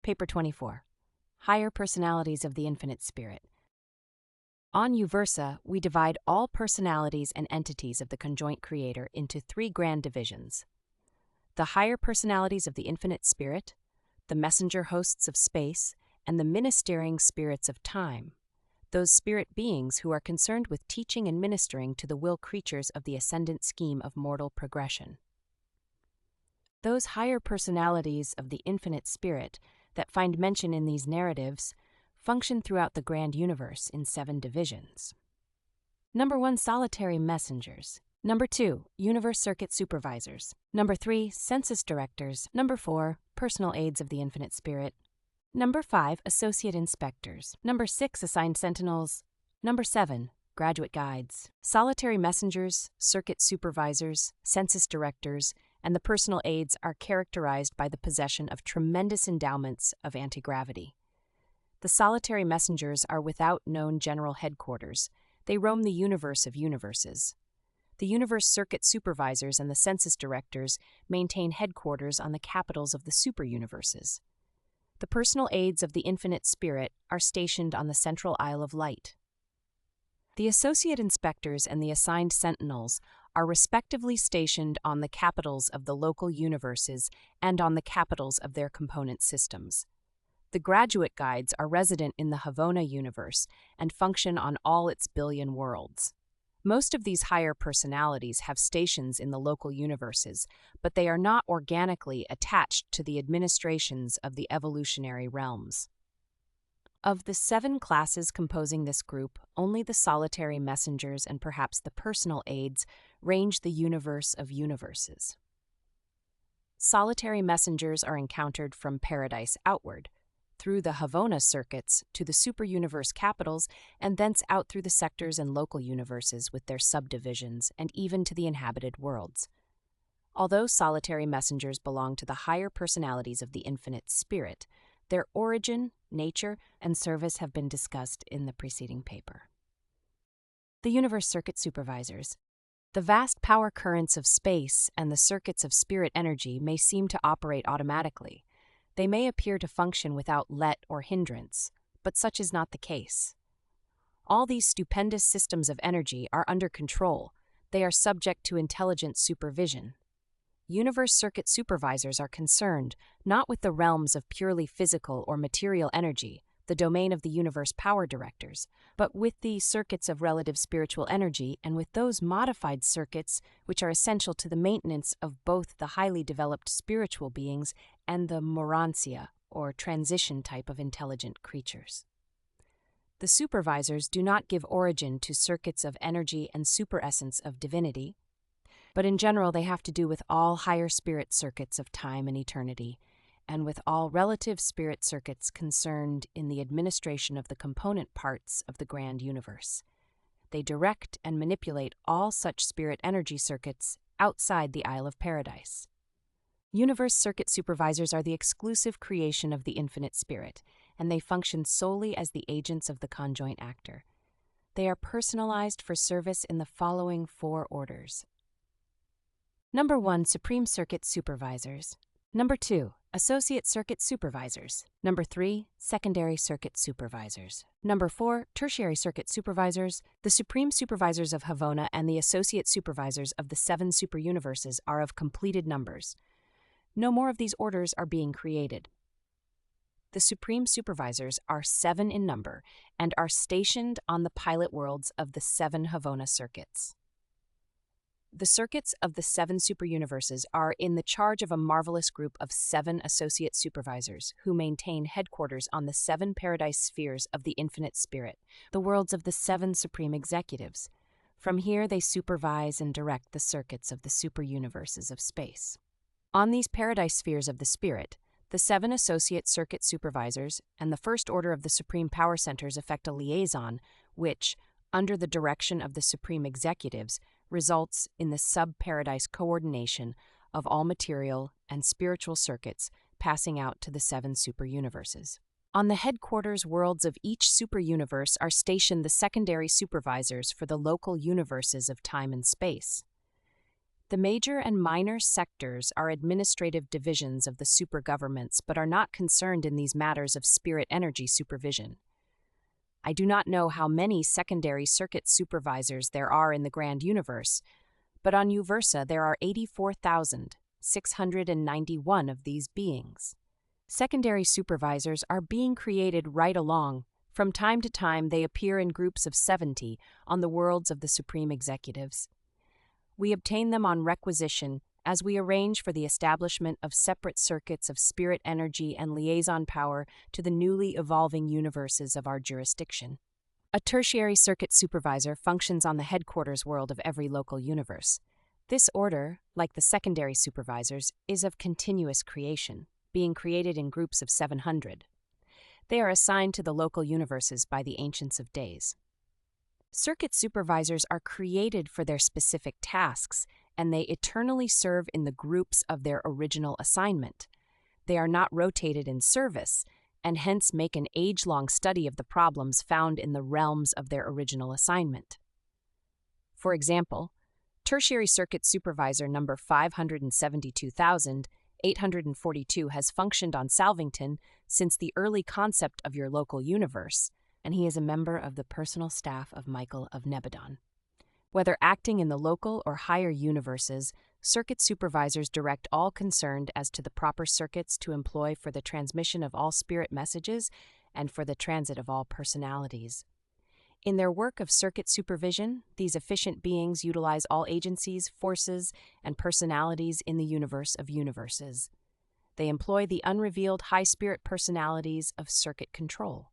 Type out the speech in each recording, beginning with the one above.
Paper 24. Higher Personalities of the Infinite Spirit. On UVERSA, we divide all personalities and entities of the Conjoint Creator into three grand divisions: the higher personalities of the Infinite Spirit, the messenger hosts of space, and the ministering spirits of time, those spirit beings who are concerned with teaching and ministering to the will creatures of the ascendant scheme of mortal progression. Those higher personalities of the Infinite Spirit that find mention in these narratives function throughout the grand universe in 7 divisions. Number 1, solitary messengers. Number 2, universe circuit supervisors. Number 3, census directors. Number 4, personal aides of the Infinite Spirit. Number 5, associate inspectors. Number 6, assigned sentinels. Number 7, graduate guides. Solitary messengers, circuit supervisors, census directors, and the personal aides are characterized by the possession of tremendous endowments of anti-gravity. The solitary messengers are without known general headquarters. They roam the universe of universes. The universe circuit supervisors and the census directors maintain headquarters on the capitals of the super-universes. The personal aides of the Infinite Spirit are stationed on the central Isle of Light. The associate inspectors and the assigned sentinels are respectively stationed on the capitals of the local universes and on the capitals of their component systems. The graduate guides are resident in the Havona universe and function on all its billion worlds. Most of these higher personalities have stations in the local universes, but they are not organically attached to the administrations of the evolutionary realms. Of the 7 classes composing this group, only the solitary messengers and perhaps the personal aides range the universe of universes. Solitary messengers are encountered from paradise outward, through the Havona circuits to the super-universe capitals, and thence out through the sectors and local universes with their subdivisions, and even to the inhabited worlds. Although solitary messengers belong to the higher personalities of the Infinite Spirit, their origin, nature, and service have been discussed in the preceding paper. The universe circuit supervisors. The vast power currents of space and the circuits of spirit energy may seem to operate automatically. They may appear to function without let or hindrance, but such is not the case. All these stupendous systems of energy are under control. They are subject to intelligent supervision. Universe circuit supervisors are concerned not with the realms of purely physical or material energy, the domain of the universe power directors, but with the circuits of relative spiritual energy and with those modified circuits which are essential to the maintenance of both the highly developed spiritual beings and the Urantia, or transition type of intelligent creatures. The supervisors do not give origin to circuits of energy and superessence of divinity, but in general they have to do with all higher spirit circuits of time and eternity, and with all relative spirit circuits concerned in the administration of the component parts of the grand universe. They direct and manipulate all such spirit energy circuits outside the Isle of Paradise. Universe circuit supervisors are the exclusive creation of the Infinite Spirit, and they function solely as the agents of the conjoint actor. They are personalized for service in the following 4 orders. Number 1, Supreme Circuit Supervisors. Number 2, Associate Circuit Supervisors. Number 3, Secondary Circuit Supervisors. Number 4, Tertiary Circuit Supervisors. The Supreme Supervisors of Havona and the Associate Supervisors of the 7 super-universes are of completed numbers. No more of these orders are being created. The Supreme Supervisors are 7 in number and are stationed on the pilot worlds of the 7 Havona circuits. The circuits of the 7 super-universes are in the charge of a marvelous group of 7 associate supervisors who maintain headquarters on the 7 paradise spheres of the Infinite Spirit, the worlds of the 7 supreme executives. From here they supervise and direct the circuits of the super-universes of space. On these paradise spheres of the Spirit, the 7 associate circuit supervisors and the first order of the supreme power centers effect a liaison which, under the direction of the supreme executives, results in the sub-paradise coordination of all material and spiritual circuits passing out to the 7 super-universes. On the headquarters worlds of each super-universe are stationed the secondary supervisors for the local universes of time and space. The major and minor sectors are administrative divisions of the supergovernments but are not concerned in these matters of spirit energy supervision. I do not know how many secondary circuit supervisors there are in the grand universe, but on UVERSA there are 84,691 of these beings. Secondary supervisors are being created right along. From time to time they appear in groups of 70 on the worlds of the supreme executives. We obtain them on requisition as we arrange for the establishment of separate circuits of spirit energy and liaison power to the newly evolving universes of our jurisdiction. A tertiary circuit supervisor functions on the headquarters world of every local universe. This order, like the secondary supervisors, is of continuous creation, being created in groups of 700. They are assigned to the local universes by the Ancients of Days. Circuit supervisors are created for their specific tasks, and they eternally serve in the groups of their original assignment. They are not rotated in service, and hence make an age-long study of the problems found in the realms of their original assignment. For example, Tertiary Circuit Supervisor number 572,842 has functioned on Salvington since the early concept of your local universe, and he is a member of the personal staff of Michael of Nebadon. Whether acting in the local or higher universes, circuit supervisors direct all concerned as to the proper circuits to employ for the transmission of all spirit messages and for the transit of all personalities. In their work of circuit supervision, these efficient beings utilize all agencies, forces, and personalities in the universe of universes. They employ the unrevealed high spirit personalities of circuit control,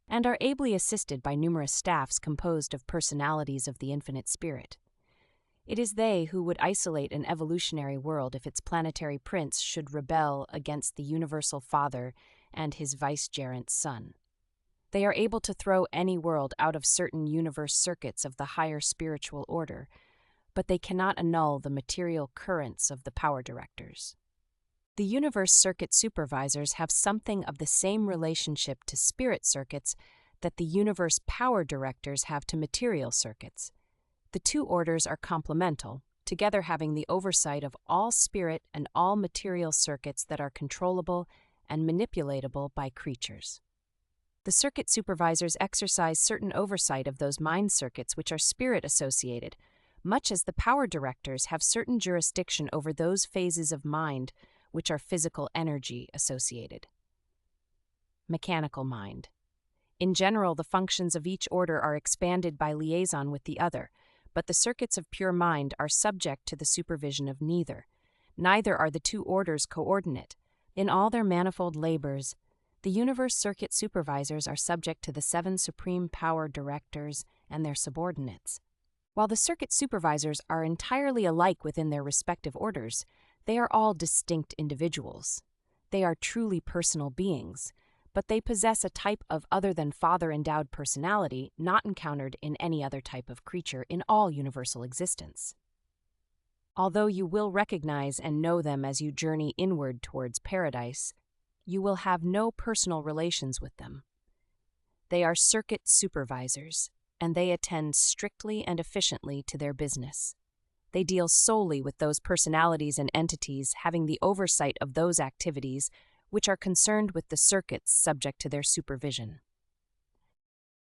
and are ably assisted by numerous staffs composed of personalities of the infinite spirit. It is they who would isolate an evolutionary world if its planetary prince should rebel against the universal father and his vicegerent son. They are able to throw any world out of certain universe circuits of the higher spiritual order, but they cannot annul the material currents of the power directors. The universe circuit supervisors have something of the same relationship to spirit circuits that the universe power directors have to material circuits. The two orders are complemental, together having the oversight of all spirit and all material circuits that are controllable and manipulatable by creatures. The circuit supervisors exercise certain oversight of those mind circuits which are spirit associated, much as the power directors have certain jurisdiction over those phases of mind which are physical energy associated. Mechanical mind. In general, the functions of each order are expanded by liaison with the other, but the circuits of pure mind are subject to the supervision of neither. Neither are the two orders coordinate. In all their manifold labors, the universe circuit supervisors are subject to the 7 supreme power directors and their subordinates. While the circuit supervisors are entirely alike within their respective orders, they are all distinct individuals. They are truly personal beings, but they possess a type of other-than-father-endowed personality not encountered in any other type of creature in all universal existence. Although you will recognize and know them as you journey inward towards paradise, you will have no personal relations with them. They are circuit supervisors, and they attend strictly and efficiently to their business. They deal solely with those personalities and entities having the oversight of those activities which are concerned with the circuits subject to their supervision.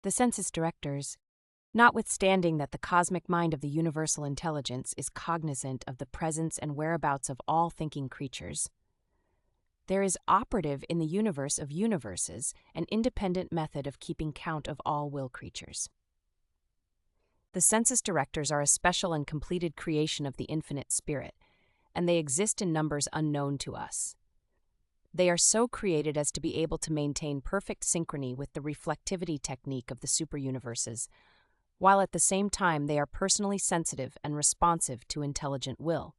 The Census Directors, notwithstanding that the cosmic mind of the universal intelligence is cognizant of the presence and whereabouts of all thinking creatures, there is operative in the universe of universes an independent method of keeping count of all will creatures. The Census Directors are a special and completed creation of the infinite spirit, and they exist in numbers unknown to us. They are so created as to be able to maintain perfect synchrony with the reflectivity technique of the superuniverses, while at the same time they are personally sensitive and responsive to intelligent will.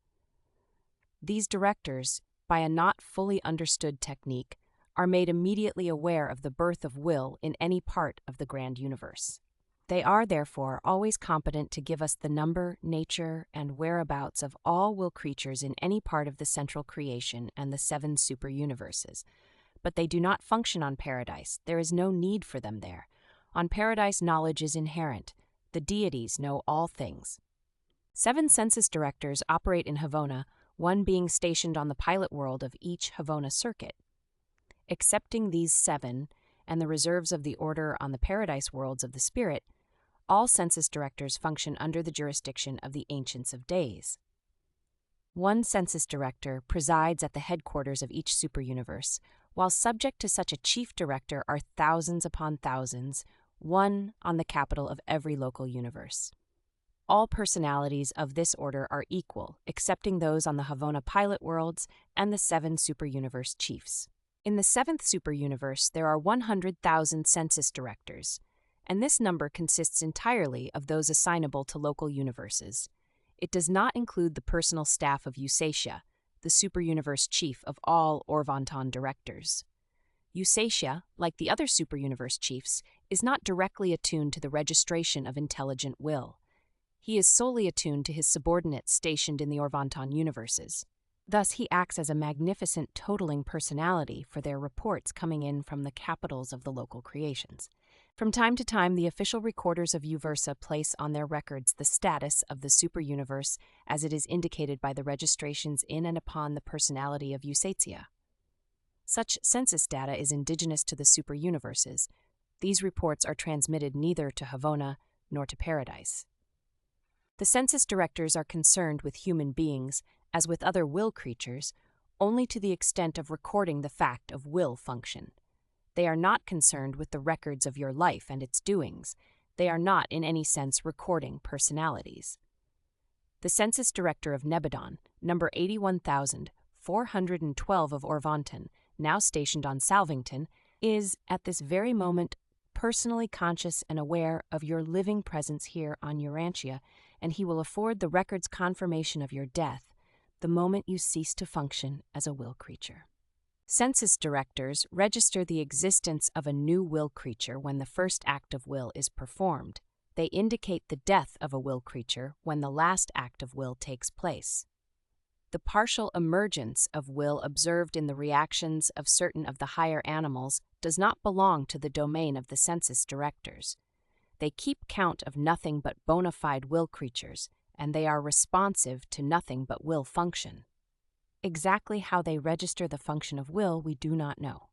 These directors, by a not fully understood technique, are made immediately aware of the birth of will in any part of the grand universe. They are, therefore, always competent to give us the number, nature, and whereabouts of all will creatures in any part of the central creation and the 7 superuniverses. But they do not function on paradise. There is no need for them there. On paradise, knowledge is inherent. The deities know all things. 7 Census Directors operate in Havona, one being stationed on the pilot world of each Havona circuit. Excepting these 7 and the reserves of the Order on the Paradise worlds of the Spirit, all Census Directors function under the jurisdiction of the Ancients of Days. One Census Director presides at the headquarters of each superuniverse, while subject to such a Chief Director are thousands upon thousands, one on the capital of every local universe. All personalities of this order are equal, excepting those on the Havona pilot worlds and the 7 superuniverse chiefs. In the 7th superuniverse, there are 100,000 Census Directors, and this number consists entirely of those assignable to local universes. It does not include the personal staff of Urantia, the superuniverse chief of all Orvanton directors. Urantia, like the other superuniverse chiefs, is not directly attuned to the registration of intelligent will. He is solely attuned to his subordinates stationed in the Orvanton universes. Thus, he acts as a magnificent totaling personality for their reports coming in from the capitals of the local creations. From time to time, the official recorders of UVERSA place on their records the status of the superuniverse as it is indicated by the registrations in and upon the personality of Urantia. Such census data is indigenous to the superuniverses. These reports are transmitted neither to Havona nor to Paradise. The Census Directors are concerned with human beings, as with other will creatures, only to the extent of recording the fact of will function. They are not concerned with the records of your life and its doings. They are not in any sense recording personalities. The Census Director of Nebadon, number 81,412 of Orvanton, now stationed on Salvington, is, at this very moment, personally conscious and aware of your living presence here on Urantia, and he will afford the record's confirmation of your death the moment you cease to function as a will creature. Census Directors register the existence of a new will creature when the first act of will is performed. They indicate the death of a will creature when the last act of will takes place. The partial emergence of will observed in the reactions of certain of the higher animals does not belong to the domain of the Census Directors. They keep count of nothing but bona fide will creatures, and they are responsive to nothing but will function. Exactly how they register the function of will we do not know.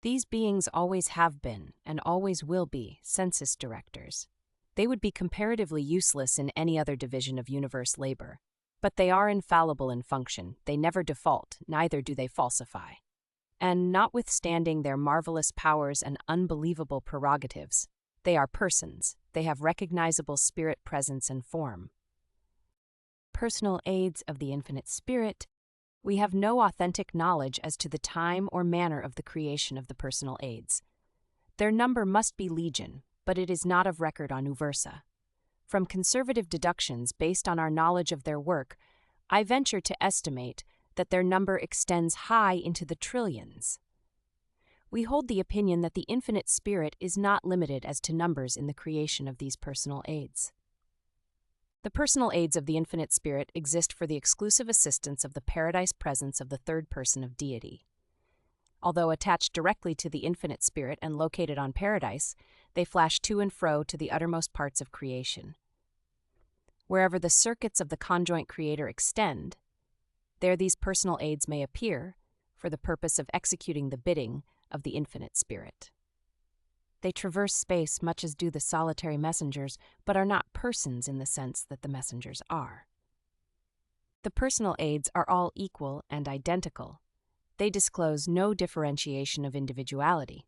These beings always have been, and always will be, Census Directors. They would be comparatively useless in any other division of universe labor. But they are infallible in function, they never default, neither do they falsify. And notwithstanding their marvelous powers and unbelievable prerogatives, they are persons, they have recognizable spirit presence and form. Personal aids of the infinite spirit, we have no authentic knowledge as to the time or manner of the creation of the personal aids. Their number must be legion, but it is not of record on UVERSA. From conservative deductions based on our knowledge of their work, I venture to estimate that their number extends high into the trillions. We hold the opinion that the infinite spirit is not limited as to numbers in the creation of these personal aids. The personal aids of the infinite spirit exist for the exclusive assistance of the paradise presence of the third person of deity. Although attached directly to the infinite spirit and located on paradise, they flash to and fro to the uttermost parts of creation. Wherever the circuits of the Conjoint Creator extend, there these personal aids may appear for the purpose of executing the bidding of the infinite spirit. They traverse space much as do the solitary messengers, but are not persons in the sense that the messengers are. The personal aids are all equal and identical. They disclose no differentiation of individuality.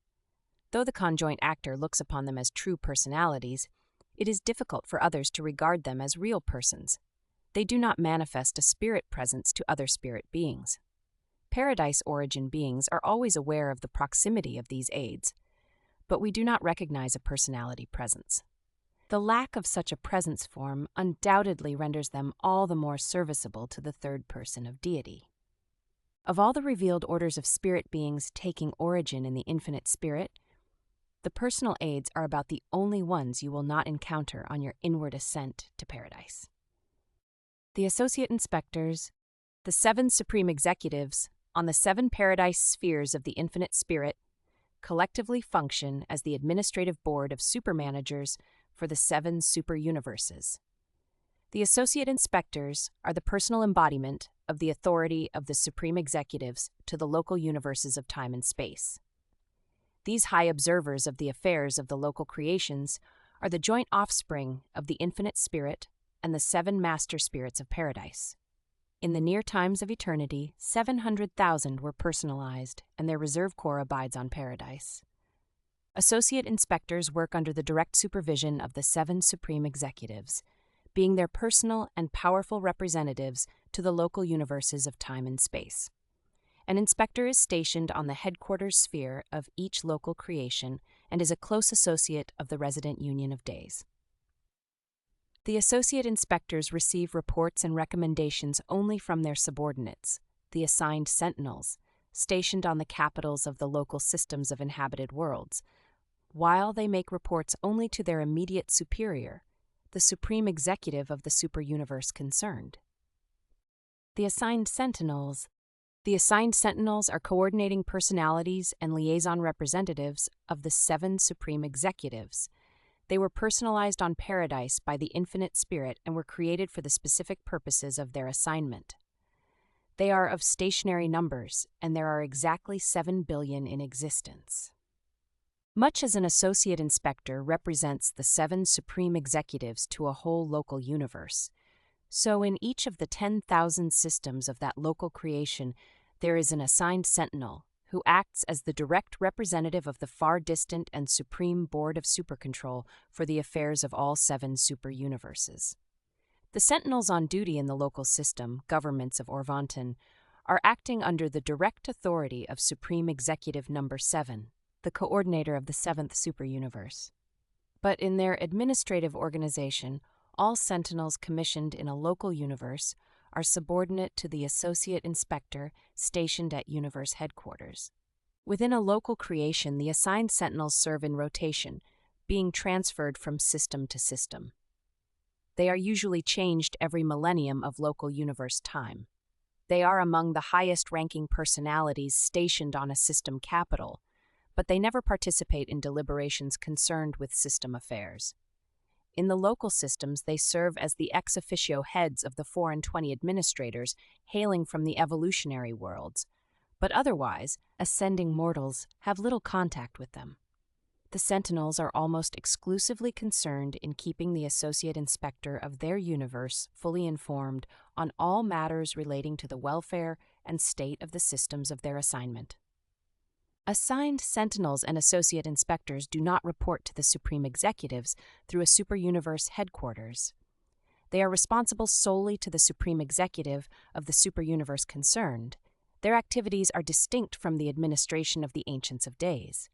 Though the conjoint actor looks upon them as true personalities, it is difficult for others to regard them as real persons. They do not manifest a spirit presence to other spirit beings. Paradise origin beings are always aware of the proximity of these aids, but we do not recognize a personality presence. The lack of such a presence form undoubtedly renders them all the more serviceable to the third person of deity. Of all the revealed orders of spirit beings taking origin in the infinite spirit, the personal aids are about the only ones you will not encounter on your inward ascent to paradise. The associate inspectors, the 7 supreme executives on the 7 paradise spheres of the infinite spirit, collectively function as the administrative board of supermanagers for the 7 superuniverses. The Associate Inspectors are the personal embodiment of the authority of the Supreme Executives to the local universes of time and space. These high observers of the affairs of the local creations are the joint offspring of the Infinite Spirit and the 7 Master Spirits of Paradise. In the near times of eternity, 700,000 were personalized, and their reserve corps abides on Paradise. Associate Inspectors work under the direct supervision of the 7 Supreme Executives, being their personal and powerful representatives to the local universes of time and space. An inspector is stationed on the headquarters sphere of each local creation and is a close associate of the resident union of days. The Associate Inspectors receive reports and recommendations only from their subordinates, the Assigned Sentinels, stationed on the capitals of the local systems of inhabited worlds, while they make reports only to their immediate superior, the Supreme Executive of the super-universe concerned. The Assigned Sentinels are coordinating personalities and liaison representatives of the 7 Supreme Executives. They were personalized on Paradise by the Infinite Spirit and were created for the specific purposes of their assignment. They are of stationary numbers, and there are exactly 7 billion in existence. Much as an associate inspector represents the 7 supreme executives to a whole local universe, so in each of the 10,000 systems of that local creation, there is an assigned sentinel who acts as the direct representative of the far-distant and supreme board of supercontrol for the affairs of all 7 super-universes. The sentinels on duty in the local system, governments of Orvanton, are acting under the direct authority of Supreme Executive Number 7, the coordinator of the 7th super-universe. But in their administrative organization, all sentinels commissioned in a local universe are subordinate to the associate inspector stationed at universe headquarters. Within a local creation, the assigned sentinels serve in rotation, being transferred from system to system. They are usually changed every millennium of local universe time. They are among the highest-ranking personalities stationed on a system capital, but they never participate in deliberations concerned with system affairs. In the local systems, they serve as the ex officio heads of the 4 and 20 administrators hailing from the evolutionary worlds, but otherwise, ascending mortals have little contact with them. The Sentinels are almost exclusively concerned in keeping the associate inspector of their universe fully informed on all matters relating to the welfare and state of the systems of their assignment. Assigned Sentinels and Associate Inspectors do not report to the Supreme Executives through a super-universe headquarters. They are responsible solely to the Supreme Executive of the super-universe concerned. Their activities are distinct from the administration of the Ancients of Days.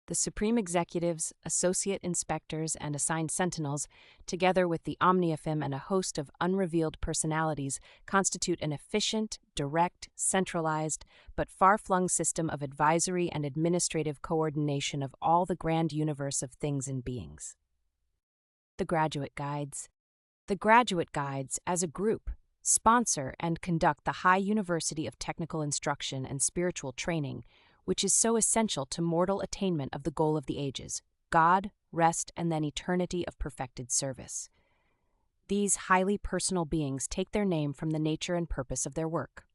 The Supreme Executives, Associate Inspectors, and Assigned Sentinels, together with the Omniafim and a host of unrevealed personalities, constitute an efficient, direct, centralized, but far-flung system of advisory and administrative coordination of all the grand universe of things and beings. The Graduate Guides. The Graduate Guides, as a group, sponsor and conduct the High University of Technical Instruction and Spiritual Training, which is so essential to mortal attainment of the goal of the ages, God, rest, and then eternity of perfected service. These highly personal beings take their name from the nature and purpose of their work.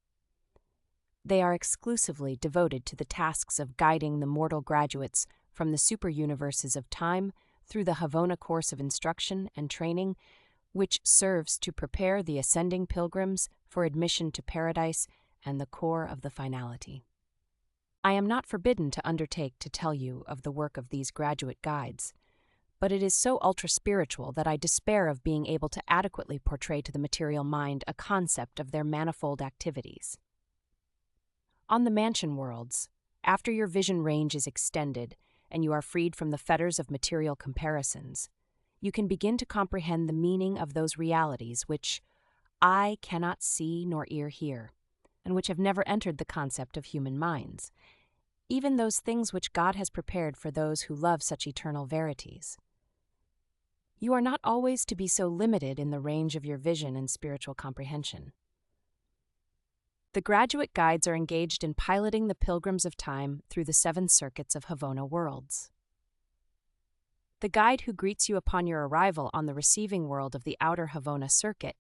They are exclusively devoted to the tasks of guiding the mortal graduates from the super-universes of time through the Havona course of instruction and training, which serves to prepare the ascending pilgrims for admission to paradise and the core of the finality. I am not forbidden to undertake to tell you of the work of these graduate guides, but it is so ultra-spiritual that I despair of being able to adequately portray to the material mind a concept of their manifold activities. On the mansion worlds, after your vision range is extended and you are freed from the fetters of material comparisons, you can begin to comprehend the meaning of those realities which eye cannot see nor ear hear, and which have never entered the concept of human minds, even those things which God has prepared for those who love such eternal verities. You are not always to be so limited in the range of your vision and spiritual comprehension. The graduate guides are engaged in piloting the pilgrims of time through the 7 circuits of Havona worlds. The guide who greets you upon your arrival on the receiving world of the outer Havona circuit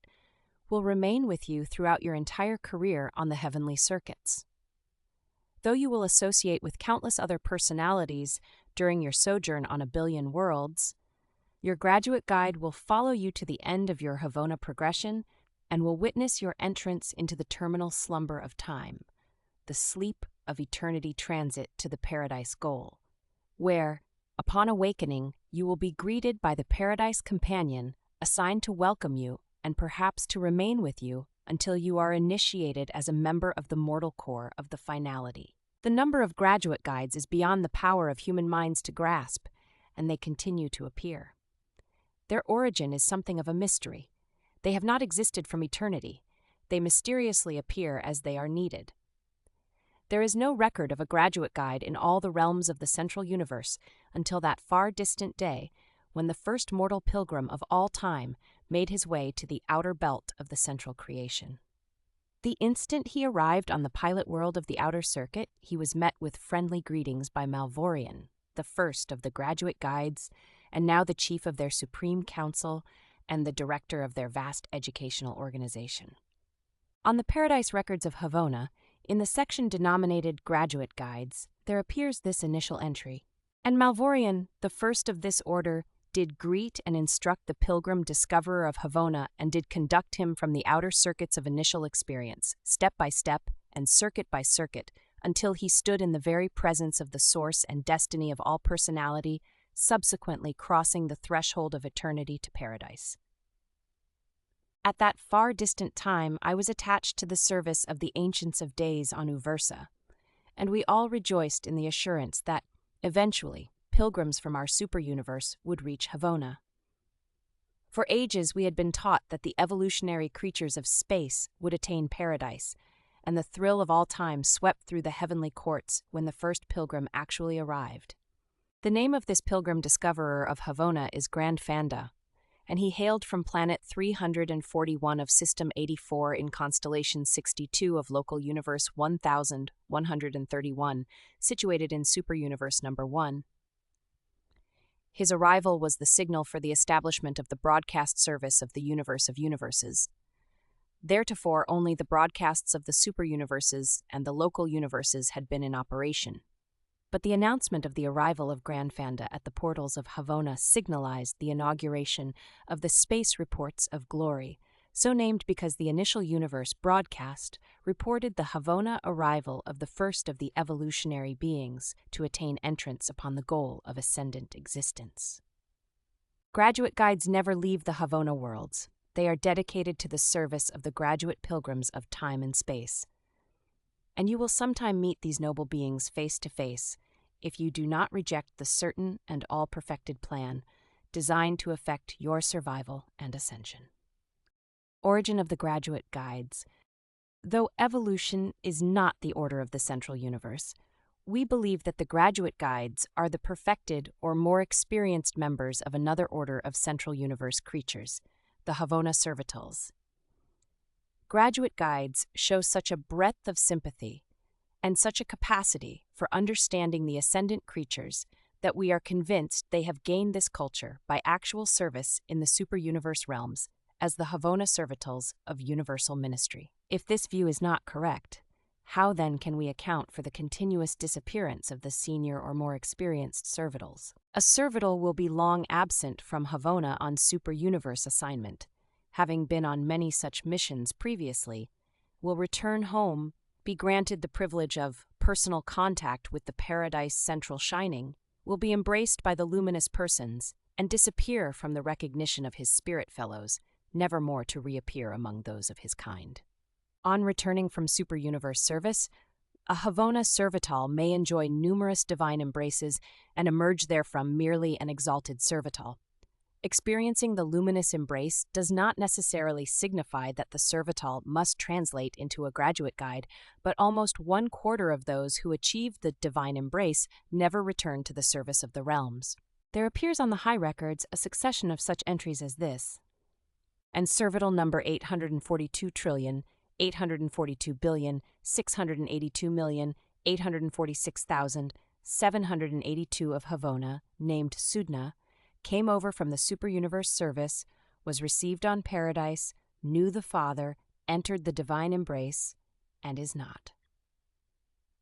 will remain with you throughout your entire career on the heavenly circuits. Though you will associate with countless other personalities during your sojourn on a billion worlds, your graduate guide will follow you to the end of your Havona progression and will witness your entrance into the terminal slumber of time, the sleep of eternity transit to the paradise goal, where, upon awakening, you will be greeted by the paradise companion assigned to welcome you and perhaps to remain with you until you are initiated as a member of the mortal core of the finality. The number of graduate guides is beyond the power of human minds to grasp, and they continue to appear. Their origin is something of a mystery. They have not existed from eternity. They mysteriously appear as they are needed. There is no record of a graduate guide in all the realms of the central universe until that far distant day when the first mortal pilgrim of all time made his way to the outer belt of the central creation. The instant he arrived on the pilot world of the outer circuit, he was met with friendly greetings by Malvorian, the first of the graduate guides, and now the chief of their supreme council and the director of their vast educational organization. On the Paradise Records of Havona, in the section denominated Graduate Guides, there appears this initial entry. And Malvorian, the first of this order, did greet and instruct the pilgrim discoverer of Havona and did conduct him from the outer circuits of initial experience, step by step and circuit by circuit, until he stood in the very presence of the source and destiny of all personality, subsequently crossing the threshold of eternity to paradise. At that far distant time, I was attached to the service of the Ancients of Days on UVERSA, and we all rejoiced in the assurance that, eventually, pilgrims from our super-universe would reach Havona. For ages we had been taught that the evolutionary creatures of space would attain paradise, and the thrill of all time swept through the heavenly courts when the first pilgrim actually arrived. The name of this pilgrim discoverer of Havona is Grand Fanda, and he hailed from planet 341 of System 84 in Constellation 62 of Local Universe 1131, situated in Superuniverse Number 1. His arrival was the signal for the establishment of the broadcast service of the Universe of Universes. Theretofore, only the broadcasts of the superuniverses and the local universes had been in operation. But the announcement of the arrival of Grand Fanda at the portals of Havona signalized the inauguration of the Space Reports of Glory, so named because the initial universe broadcast reported the Havona arrival of the first of the evolutionary beings to attain entrance upon the goal of ascendant existence. Graduate guides never leave the Havona worlds. They are dedicated to the service of the graduate pilgrims of time and space. And you will sometime meet these noble beings face to face if you do not reject the certain and all-perfected plan designed to effect your survival and ascension. Origin of the Graduate Guides. Though evolution is not the order of the central universe, we believe that the Graduate Guides are the perfected or more experienced members of another order of central universe creatures, the Havona Servitals. Graduate Guides show such a breadth of sympathy and such a capacity for understanding the ascendant creatures that we are convinced they have gained this culture by actual service in the superuniverse realms as the Havona Servitals of universal ministry. If this view is not correct, how then can we account for the continuous disappearance of the senior or more experienced Servitals? A Servital will be long absent from Havona on superuniverse assignment, having been on many such missions previously, will return home, be granted the privilege of personal contact with the paradise central shining, will be embraced by the luminous persons, and disappear from the recognition of his spirit fellows, never more to reappear among those of his kind. On returning from superuniverse service, a Havona Servital may enjoy numerous divine embraces and emerge therefrom merely an exalted Servital. Experiencing the luminous embrace does not necessarily signify that the Servital must translate into a graduate guide, but almost 1/4 of those who achieve the divine embrace never return to the service of the realms. There appears on the high records a succession of such entries as this. And Servital number 842,842,682,846,782 of Havona, named Sudna, came over from the superuniverse service, was received on paradise, knew the Father, entered the divine embrace, and is not.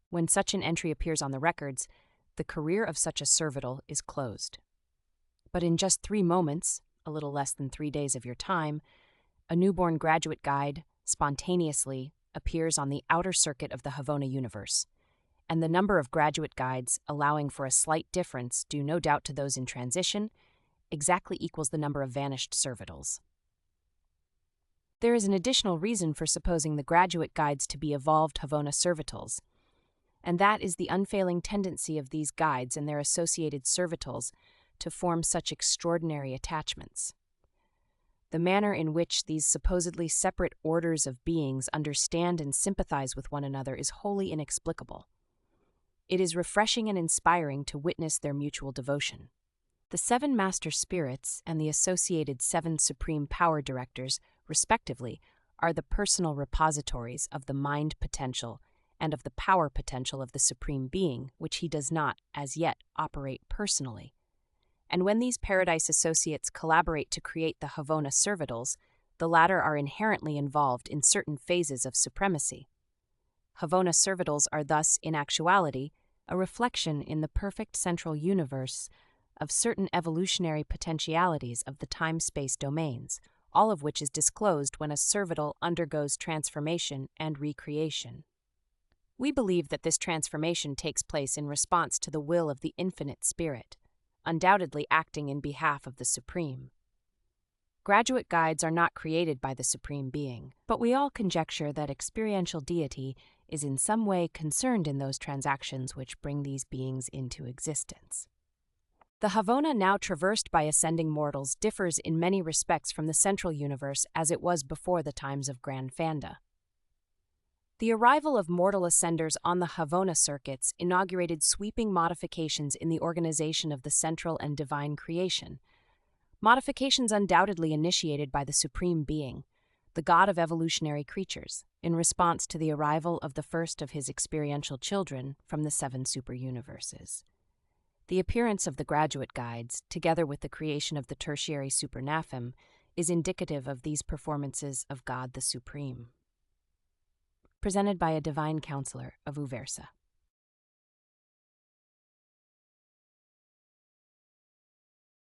When such an entry appears on the records, the career of such a servital is closed. But in just 3 moments, a little less than 3 days of your time, a newborn graduate guide spontaneously appears on the outer circuit of the Havona universe, and the number of graduate guides, allowing for a slight difference due no doubt to those in transition, exactly equals the number of vanished servitals. There is an additional reason for supposing the graduate guides to be evolved Havona servitals, and that is the unfailing tendency of these guides and their associated servitals to form such extraordinary attachments. The manner in which these supposedly separate orders of beings understand and sympathize with one another is wholly inexplicable. It is refreshing and inspiring to witness their mutual devotion. The 7 Master Spirits and the associated 7 Supreme Power Directors, respectively, are the personal repositories of the mind potential and of the power potential of the Supreme Being, which he does not, as yet, operate personally. And when these Paradise Associates collaborate to create the Havona Servitals, the latter are inherently involved in certain phases of supremacy. Havona Servitals are thus, in actuality, a reflection in the perfect central universe of certain evolutionary potentialities of the time-space domains, all of which is disclosed when a servital undergoes transformation and recreation. We believe that this transformation takes place in response to the will of the Infinite Spirit, undoubtedly acting in behalf of the Supreme. Graduate guides are not created by the Supreme Being, but we all conjecture that experiential deity is in some way concerned in those transactions which bring these beings into existence. The Havona now traversed by ascending mortals differs in many respects from the central universe as it was before the times of Grand Fanda. The arrival of mortal ascenders on the Havona circuits inaugurated sweeping modifications in the organization of the central and divine creation, modifications undoubtedly initiated by the Supreme Being, the God of evolutionary creatures, in response to the arrival of the first of his experiential children from the 7 superuniverses. The appearance of the graduate guides, together with the creation of the tertiary supernaphim, is indicative of these performances of God the Supreme. Presented by a divine counselor of UVERSA.